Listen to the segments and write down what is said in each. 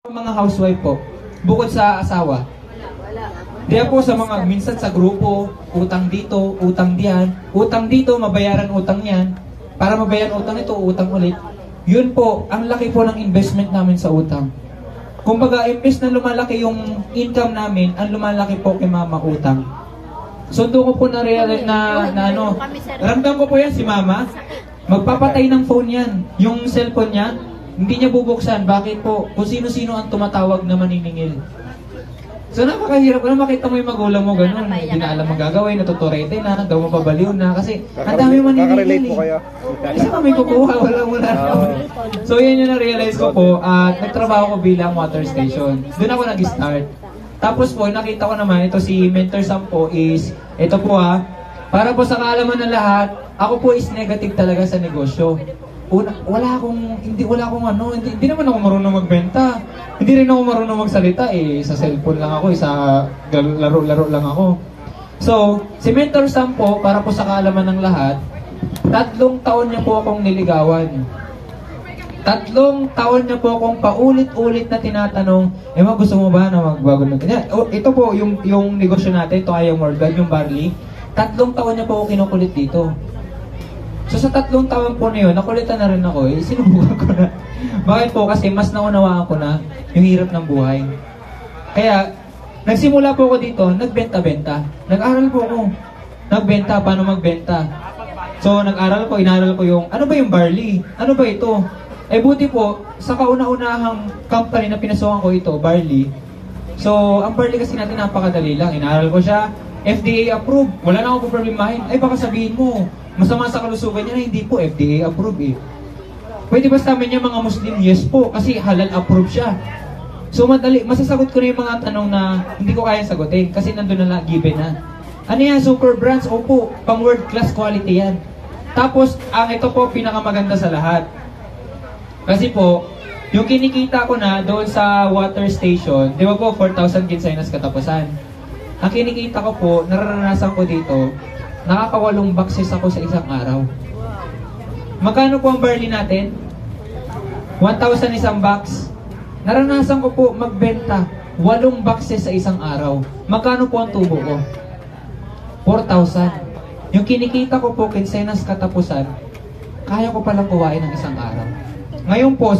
Mga housewife po, bukod sa asawa. Diyan po sa mga, minsan sa grupo, utang dito, utang diyan, utang dito, mabayaran utang yan. Para mabayaran utang ito, utang ulit. Yun po, ang laki po ng investment namin sa utang. Kumbaga, imbes na lumalaki yung income namin, ang lumalaki po kay mama utang. So doon ko po na-realize na ano, ramdam ko po yan si mama, magpapatay ng phone yan. Yung cellphone niya, hindi niya bubuksan. Bakit po? Kung sino-sino ang tumatawag na maniningil. So napakahirap ko na makita mo yung magulang mo ganun. Hindi na alam ang gagawin, natuturete na, daw mapabaliw na. Kasi ang dami maniningil eh. Kasi kami kukuha, wala. So yan yung na-realize ko po. At nagtrabaho ko bilang water station. Doon ako nag-start. Tapos po, nakita ko naman, ito si Mentor Sam po is, ito po para po sa kaalaman ng lahat, ako po is negative talaga sa negosyo. Wala akong hindi naman ako marunong magbenta. Hindi rin ako marunong magsalita sa cellphone lang ako, sa laro-laro lang ako. So, si Mentor Sam po, para po sa kaalaman ng lahat, 3 taon niya po akong niligawan. 3 taon niya po akong paulit-ulit na tinatanong, gusto mo ba na magbago ng kanya? Ito po, yung negosyo natin, ito ay yung Morgan, yung barley. 3 taon niya po ako kinukulit dito. So sa 3 taon po na yun, nakulitan na rin ako sinubukan ko na. Bakit po? Kasi mas naunawaan ko na yung hirap ng buhay. Kaya, nagsimula po ako dito, nagbenta-benta. Nag-aral po ako. Nagbenta, paano magbenta. So nag-aral ko, inaral ko yung, ano ba yung barley? Ano ba ito? Buti po, sa kauna-unahang company na pinasukan ko ito, barley. So, ang barley kasi natin napakadali lang. Inaral ko siya, FDA approved. Wala na akong problemahin. Baka sabihin mo, masama sa kalusugan niya na hindi po FDA approved Pwede ba sa amin yung mga Muslim? Yes po, kasi halal approved siya. So madali, masasagot ko na yung mga tanong na hindi ko kaya sagutin kasi nandun na lang, given na. Ano yan? Super brands? Opo, pang world class quality yan. Tapos, ito po pinakamaganda sa lahat. Kasi po, yung kinikita ko na doon sa water station, di ba po 4,000 ginsenas katapusan. Ang kinikita ko po, nararanasan ko dito, nakaka8 boxes ako sa isang araw. Magkano po ang barley natin? 1,000 isang box. Naranasan ko po magbenta 8 boxes sa isang araw. Magkano po ang tubo ko? 4,000. Yung kinikita ko po kinsenas katapusan, kaya ko palang kuhain ng isang araw. Ngayon po,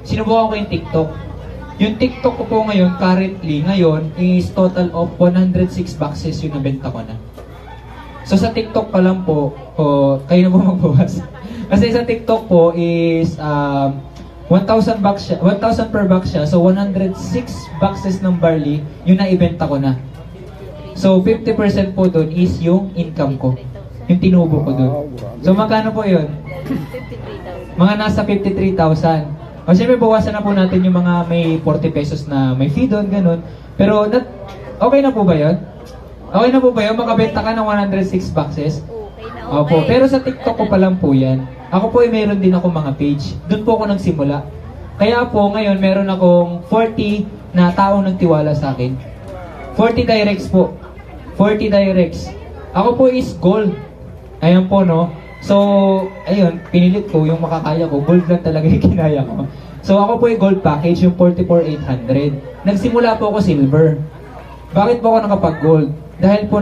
sinubukan ko yung TikTok. Yung TikTok ko po ngayon, ngayon, is total of 106 boxes yung nabenta ko na. So sa TikTok pa lang po, kayo na po magbawas. Kasi sa TikTok po is 1,000 per box siya. So 106 boxes ng barley, yung naibenta ko na. So 50% po doon is yung income ko. Yung tinubo ko doon. So magkano po yun? 53,000. Mga nasa 53,000. Siyempre bawasan na po natin yung mga may 40 pesos na may fee doon, ganun. Pero okay na po ba yun? Okay na po ba yun? Makabenta ka ng 106 boxes? Okay na, okay. Opo. Pero sa TikTok ko pa lang po yan. Ako po mayroon din ako mga page. Doon po ako nagsimula. Kaya po ngayon meron akong 40 na taong nagtiwala sa akin. 40 directs po. 40 directs. Ako po is gold. Ayan po, no? So, ayun, pinilit ko yung makakaya ko. Gold lang talaga yung kinaya ko. So, ako po yung gold package, yung 44,800. Nagsimula po ako silver. Bakit po ako nakapag-gold? Dahil po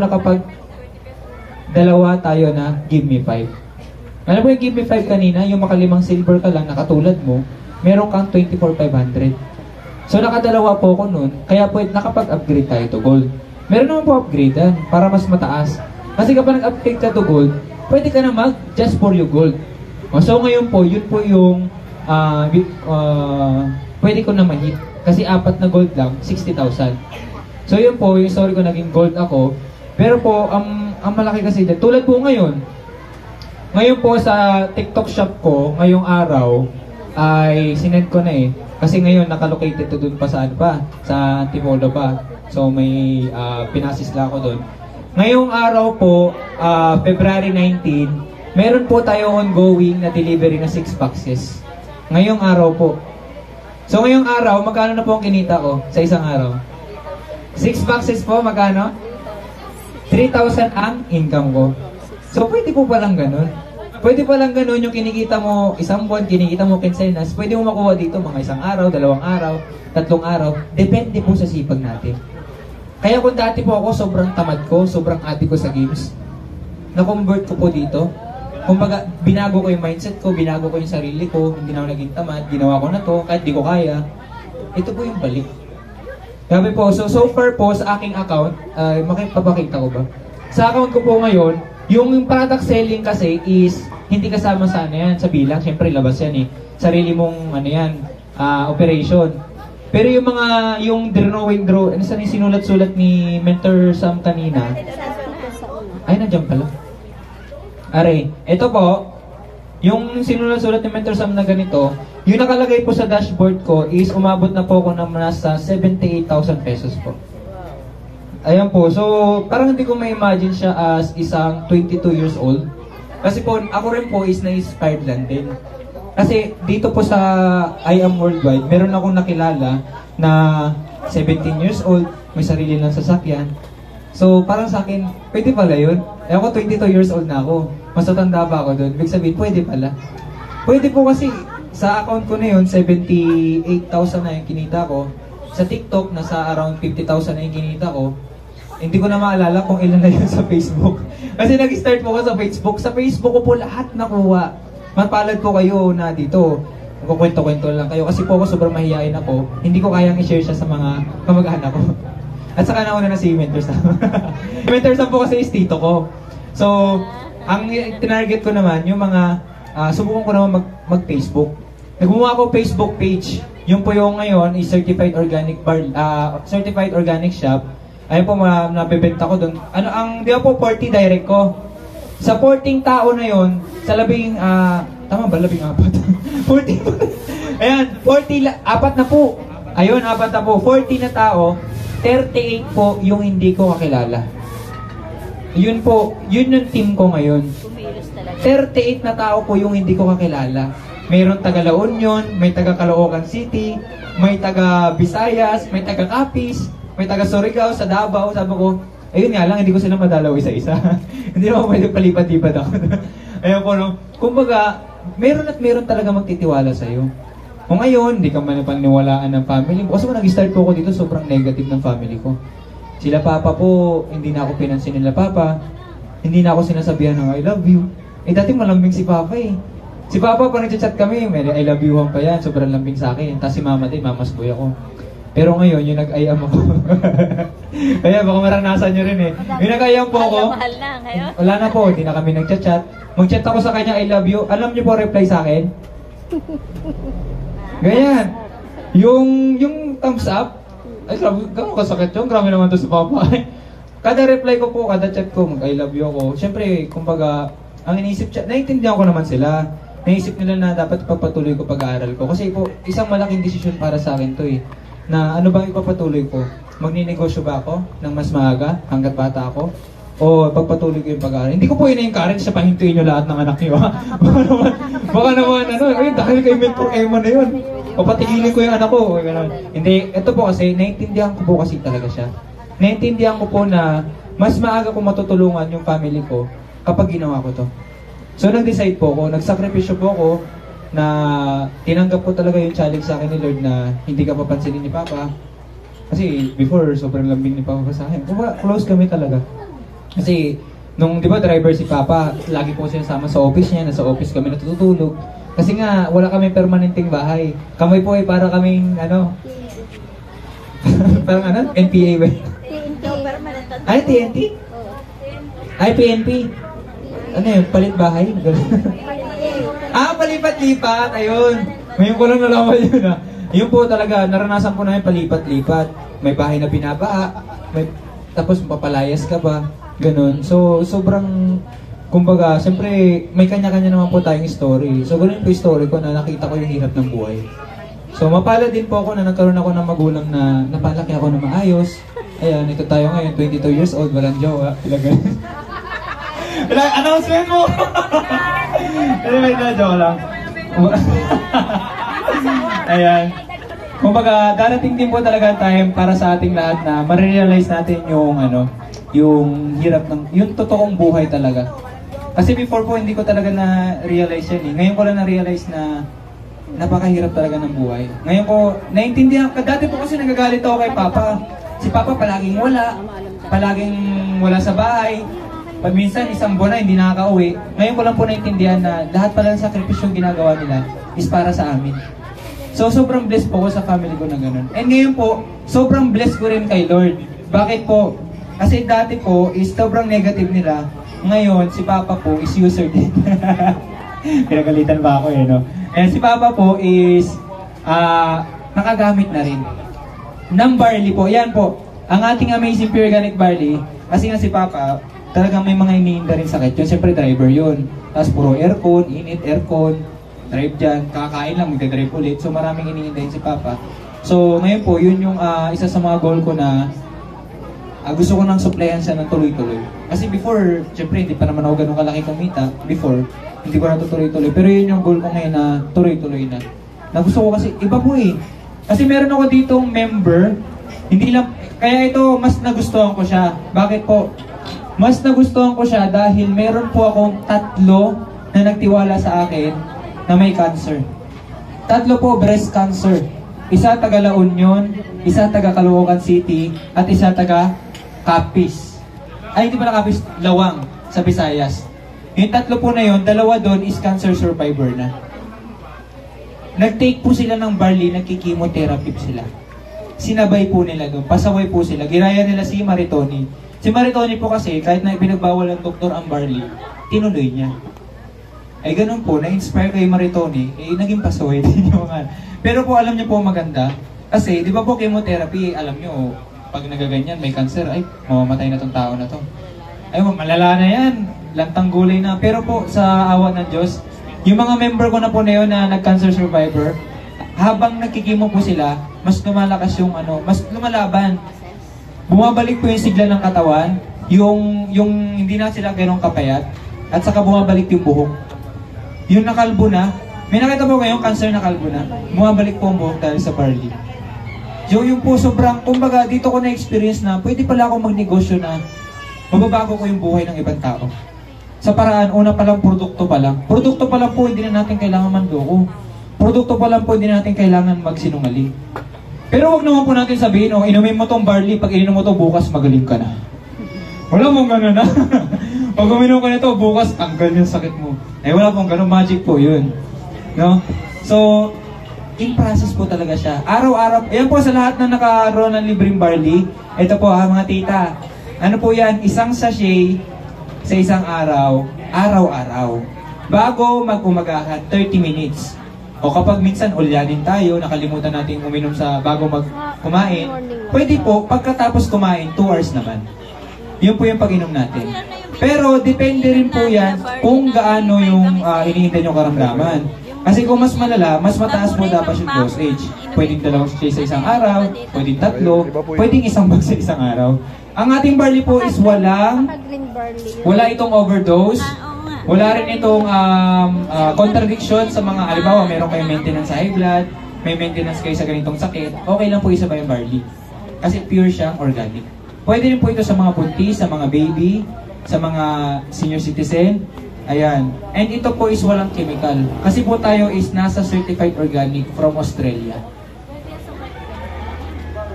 dalawa tayo na give me 5. Alam mo yung give me 5 kanina, yung makalimang silver ka lang, nakatulad mo, meron kang 24,500. So, nakadalawa po ako nun, kaya po nakapag-upgrade tayo to gold. Meron naman po upgradean para mas mataas. Kasi kapag nag-upgrade ka to gold, pwede ka na just for you gold. So ngayon po, yun po yung pwede ko na ma-hit. Kasi 4 na gold lang, 60,000. So yun po, yung story ko naging gold ako. Pero po, ang malaki kasi dyan, tulad po ngayon po sa TikTok shop ko, ngayong araw, ay sinend ko na Kasi ngayon, nakalocated to dun pa sa Antipolo pa. So may pinasisla ako dun. Ngayong araw po, February 19, meron po tayo ongoing na delivery na 6 boxes. Ngayong araw po. So ngayong araw, magkano na po ang kinita ko sa isang araw? 6 boxes po, magkano? 3,000 ang income ko. So pwede po palang ganun. Pwede pa lang ganun yung kinikita mo isang buwan, kinikita mo kinsenas, pwede mo makuha dito mga isang araw, 2 araw, 3 araw. Depende po sa sipag natin. Kaya kung dati po ako sobrang tamad ko, sobrang ati ko sa games, na-convert ko po dito. Kumbaga, binago ko yung mindset ko, binago ko yung sarili ko, hindi na ako naging tamad, ginawa ko na to, kahit di ko kaya. Ito po yung balik. Sabi po, so far po sa aking account, makipapakita ko ba? Sa account ko po ngayon, yung product selling kasi is hindi kasama sa ano yan, sa bilang. Siyempre, labas yan eh. Sarili mong ano yan, operation. Pero yung mga, yung drawing, ano saan yung sinulat-sulat ni Mentor Sam kanina? Ay, nandiyan pala. Aray, ito po, yung sinulat-sulat ni Mentor Sam na ganito, yung nakalagay po sa dashboard ko is umabot na po ako ng nasa 78,000 pesos po. Ayan po, so parang hindi ko ma-imagine siya as isang 22 years old. Kasi po, ako rin po is na-inspired lang din. Kasi dito po sa I Am Worldwide, meron akong nakilala na 17 years old, may sarili ng sasakyan. So parang sa akin, pwede pala yun. Eh ako 22 years old na ako. Mas matanda pa ako doon. Big sabihin, pwede pala. Pwede po kasi sa account ko na yun, 78,000 na yung kinita ko. Sa TikTok, nasa around 50,000 na yung kinita ko. Hindi ko na maalala kung ilan na yun sa Facebook. Kasi nag-start po ko sa Facebook. Sa Facebook ko po lahat nakuha. Mapalad po kayo na dito. Magkukwento-kwento lang kayo. Kasi po ako sobrang mahihain ako. Hindi ko kayang i-share siya sa mga kamag-anak ko. At saka nauna na si Mentor Sam. Mentor Sam po kasi is tito ko. So, ang tinarget ko naman, yung mga, subukan ko naman mag-Facebook. Nagbumawa ako Facebook page. Yung po yung ngayon is certified organic shop. Ayun po, nabebenta ko doon. Di ba po 40 direct ko? Sa 14 tao na yon, sa tama ba? 14? 40. Ayan, 4 na po. Ayun, 4 na po. 40 na tao, 38 po yung hindi ko kakilala. Yun po, yun yung team ko ngayon. 38 na tao po yung hindi ko kakilala. Mayroon taga La Union, may taga Caloocan City, may taga Visayas, may taga Capiz, may taga Surigao, sa Davao. Sabi ko, ayun nga lang, hindi ko sila madalaw isa-isa. Hindi naman pwede palipat-lipat ako. Ayun po, no? Kumbaga, meron talaga magtitiwala sa'yo. Kung ngayon, hindi ka man paniwalaan ng family mo. Kasi kung nag-start po ako dito, sobrang negative ng family ko. Sila Papa po, hindi na ako pinansin nila Papa. Hindi na ako sinasabihan ng I love you. Eh, dati malambing si Papa eh. Si Papa, pag nag-chat kami, may I love you pa yan. Sobrang lambing sa akin. Tapos si Mama din, mamas boy ako. Pero ngayon, yung nag-ayam ako. Kaya baka maranasan nyo rin eh. Yung nag-ayam po ako. Mahal na ngayon. Wala na po, hindi na kami nag-chat. Mag-chat ako sa kanya, I love you. Alam niyo po, reply sa akin? Ganyan. Yung thumbs up, ay grabe, gano'ng kasakit yun. Grabe naman to sa Papa. Kada reply ko po, kada chat ko, mag-I love you ako. Siyempre, kumbaga, ang inisip siya, naiintindihan ko naman sila. Naisip nila na dapat ipagpatuloy ko pag-aaral ko. Kasi po, isang malaking desisyon para sa akin to eh. Na ano ba ipapatuloy ko? Magninegosyo ba ako ng mas maaga hanggat bata ako? O pagpatuloy ko yung pag-aaral? Hindi ko po ina-encourage sa pahintuin nyo lahat ng anak nyo ha? baka naman ano, ay dahil kay Mentor Emma na yun. O patigilin ko yung anak ko. Hindi, ito po kasi, naiintindihan ko po kasi talaga siya. Naiintindihan ko po na mas maaga ko matutulungan yung family ko kapag ginawa ko to. So nag-decide po ako, nagsakripisyo po ako na tinanggap ko talaga yung challenge sa akin ni Lord na hindi ka papansinin ni Papa. Kasi before, sobrang lambing ni Papa sa akin. Close kami talaga. Kasi nung di ba driver si Papa, lagi po sinasama sa office niya, nasa office kami natutulog. Kasi nga, wala kami permanenteng bahay. Kami po ay para kaming parang NPA ba? Ay, TNT? Ay, PNP? Ano yun? Palit bahay? Palipat-lipat! Ayun! Ngayon ko lang nalaman yun Yun po talaga, naranasan ko na yung palipat-lipat. May bahay na binabaa, tapos mapapalayas ka ba? Ganun. So, sobrang, kumbaga, siyempre, may kanya-kanya naman po tayong story. So, ganun po yung story ko na nakita ko yung hirap ng buhay. So, mapala din po ako na nagkaroon ako ng magulang na napalaki ako na maayos. Ayan, ito tayo ngayon, 22 years old, walang jowa. Ilagay. Announcement mo! Anyway, joke lang. Ayan. Kumbaga, darating din po talaga time para sa ating lahat na ma-realize natin yung yung hirap ng, yung totoong buhay talaga. Kasi before po, hindi ko talaga na-realize yan eh. Ngayon ko lang na-realize na napakahirap talaga ng buhay. Ngayon ko, naintindihan, dati po kasi nagagalit ako kay Papa. Si Papa palaging wala sa bahay. Pag minsan, isang buwan na hindi nakaka-uwi. Ngayon ko lang po naintindihan na lahat pala ng sakripisyong ginagawa nila is para sa amin. So, sobrang blessed po ko sa family ko na ganun. And ngayon po, sobrang blessed ko rin kay Lord. Bakit po? Kasi dati po, is sobrang negative nila. Ngayon, si Papa po is user din. Pinagalitan ba ako eh, no? And si Papa po is nakagamit na rin ng barley po. Yan po, ang ating amazing pure organic barley. Kasi nga si Papa, talagang may mga iniinda rin sakit yun. Siyempre driver yun. Tapos puro aircon, init aircon, drive dyan, kakain lang, magdadrive ulit. So maraming iniinda yun si Papa. So ngayon po, yun yung isa sa mga goal ko na gusto ko nang supplyan siya ng tuloy-tuloy. Kasi before, siyempre hindi pa naman ako ganun kalaki kumita. Before, hindi ko natutuloy-tuloy. Pero yun yung goal ko ngayon na tuloy-tuloy na. Na gusto ko kasi, iba po eh. Kasi meron ako ditong member, hindi lang, kaya ito, mas nagustuhan ko siya. Bakit po? Mas nagustuhan ko siya dahil meron po akong 3 na nagtiwala sa akin na may cancer. 3 po, breast cancer. Isa taga La Union, isa taga Caloocan City, at isa taga Capiz. Ay, hindi pala Capiz, Lawang, sa Visayas. Yung 3 po na yun, 2 doon is cancer survivor na. Nag-take po sila ng barley, nagkikimotherapy sila. Sinabay po nila doon, pasaway po sila. Ginaya nila si Maritoni. Si Maritoni po kasi, kahit na ipinagbawal ng doktor ang barley, tinuloy niya. Ay ganun po, na-inspire kay Maritoni, naging pasaway din yung mga. Pero po alam niyo po maganda, kasi di ba po chemotherapy, alam niyo, pag nagaganyan, may cancer, ay mamamatay na tong tao na to. Ay malala na yan, lantang gulay na. Pero po sa awa ng Diyos, yung mga member ko na po na yun na nag-cancer survivor, habang nagkikimo po sila, mas lumalakas yung mas lumalaban. Bumabalik po yung sigla ng katawan, yung hindi na sila ganong kapayat, at saka bumabalik yung buhok. Yung nakalbo na, may nakita po ngayon, cancer na kalbo na, bumabalik po ang buhok dahil sa barley. So yung po sobrang, kumbaga dito ko na-experience na, pwede pala akong magnegosyo na mababago ko yung buhay ng ibang tao. Sa paraan, una pa lang, produkto pa lang. Produkto pa lang po, hindi na natin kailangan mandoko. Produkto pa lang po, hindi na natin kailangan magsinungaling. Pero wag naman po natin sabihin, inumin mo tong barley, pag ininom mo to bukas, magaling ka na. Wala mong gano'n na. Pag uminom ka nito, bukas, tanggal yung sakit mo. Wala pong gano'n, magic po yun. No? So, in process po talaga siya. Araw-araw, ayan po sa lahat na nakaroon ng libreng barley. Ito po mga tita. Ano po yan? Isang sachet sa isang araw, araw-araw. Bago mag-umagahan, 30 minutes. O kapag minsan ulyanin tayo, nakalimutan natin uminom bago kumain, pwede po, pagkatapos kumain, 2 hours naman. Yun po yung pag-inom natin. Pero depende rin po yan kung gaano yung inihinda yung karamdaman. Kasi kung mas malala, mas mataas po dapat yung dosage. Pwedeng 2 sachet sa isang araw, pwedeng 3, pwedeng 1 bag sa isang araw. Ang ating barley po is wala itong overdose, wala rin itong contradiction sa mga, halimbawa, meron kayong maintenance sa high blood, may maintenance kayo sa ganitong sakit, okay lang po isabay yung barley. Kasi pure siyang organic. Pwede rin po ito sa mga buntis, sa mga baby, sa mga senior citizen. Ayan. And ito po is walang chemical. Kasi po tayo is nasa certified organic from Australia.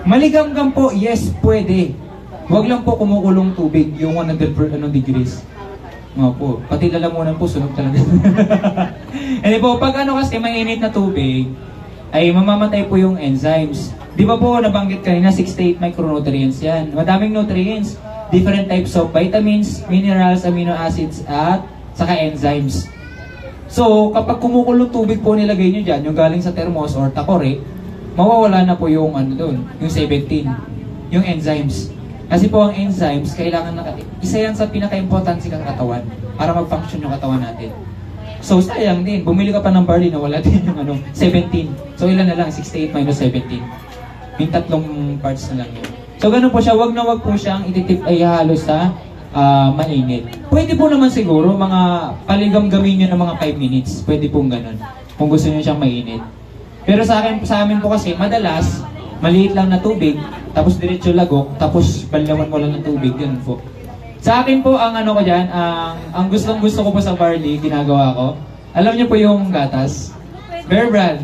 Maligamgam po, yes, pwede. Huwag lang po kumukulong tubig, yung 100 degrees. Mga po, pati lalamunan po, sunog talaga. And po, pag kasi mainit na tubig, ay mamamatay po yung enzymes. Di ba po, nabanggit kanina, 68 micronutrients yan. Madaming nutrients, different types of vitamins, minerals, amino acids, at saka enzymes. So, kapag kumukulong tubig po nilagay nyo dyan, yung galing sa thermos or takore, mawawala na po yung yung 17, yung enzymes. Kasi po ang enzymes, kailangan isa yan sa pinaka-importante ng katawan para mag-function yung katawan natin. So, sayang din. Bumili ka pa ng barley na wala din yung 17. So, ilan na lang? 68 minus 17. Yung 3 parts na lang yun. So, ganun po siya. Wag na wag po siyang ihalo sa mainit. Pwede po naman siguro, mga paligam-gamin nyo ng mga 5 minutes. Pwede pong ganun. Kung gusto nyo siyang mainit. Pero sa amin po kasi, madalas, maliit lang na tubig, tapos diretso lagok, tapos balawan mo lang ng tubig, yun po. Sa akin po, ang ano ko dyan, ang gustong-gusto ko po sa barley, ginagawa ko. Alam niyo po yung gatas? Bear Brand.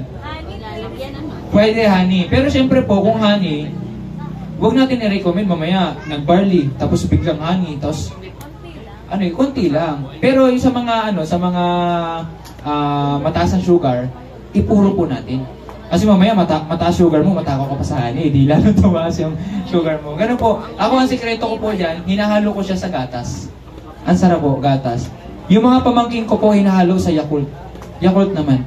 Pwede honey. Pero syempre po, kung honey, huwag natin i-recommend mamaya, nag-barley, tapos biglang honey, tapos konti lang. Pero yung sa mga, mataas ang sugar, ipuro po natin. Kasi mamaya mataas sugar mo, matakaw ka pa sa honey, di lalo tumaas yung sugar mo. Ganun po. Ako ang sikreto ko po dyan, hinahalo ko siya sa gatas. Ang sarap po, gatas. Yung mga pamangking ko po, hinahalo sa Yakult. Yakult naman.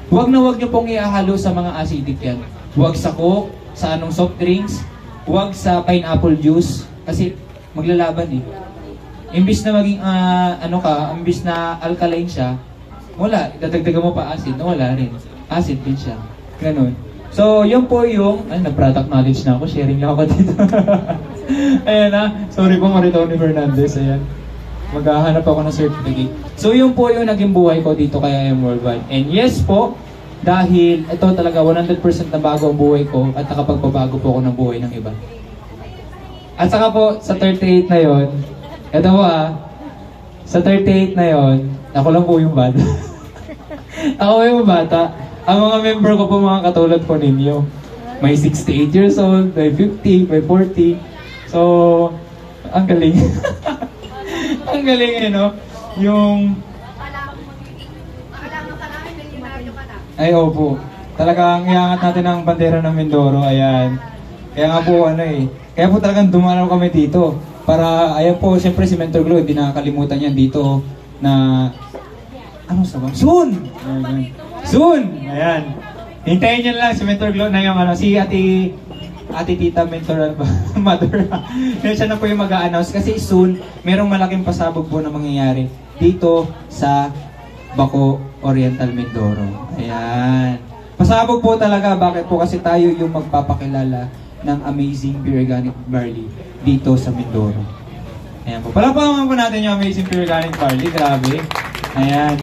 Huwag niyo pong ihahalo sa mga acidic yan. Huwag sa Coke, sa anong soft drinks, huwag sa pineapple juice. Kasi maglalaban eh. Imbis na maging, imbis na alkaline siya, wala, dadagdagan mo pa acid, wala rin. Acid din siya. Ganun. So, yun po yung, nag-product knowledge na ako, sharing lang ako dito. Ayan sorry po Maritoni Fernandez, ayan. Maghahanap ako ng certificate. So, yun po yung naging buhay ko dito kay IM Worldwide. And yes po, dahil ito talaga 100% na bago ang buhay ko at nakapagbabago po ako ng buhay ng iba. At saka po, sa 38 na yon, ito po sa 38 na yon, ako lang po yung bata. Ako yung bata. Ang mga member ko po mga katulad po ninyo. May 68 years old, may 50, may 40. So, ang galing. Ang galing yung... Ay, opo. Talagang iangat natin ang bandera ng Mindoro, ayan. Kaya nga po, kaya po talagang dumalaw kami dito. Para, ayan po, siyempre si Mentor Glow, hindi nakakalimutan yan dito na... Soon! Soon! Ayan. Hintayin nyo lang si Mentor Glow na yung si Ate Tita Mentor Mother. Siya na po yung mag-a-announce kasi soon, merong malaking pasabog po na mangyayari dito sa Baco Oriental Mindoro. Ayan. Pasabog po talaga. Bakit po? Kasi tayo yung magpapakilala ng amazing Pure Organic Barley dito sa Mindoro. Ayan po. Palakpakan po natin yung amazing Pure Organic Barley. Grabe. Ayan.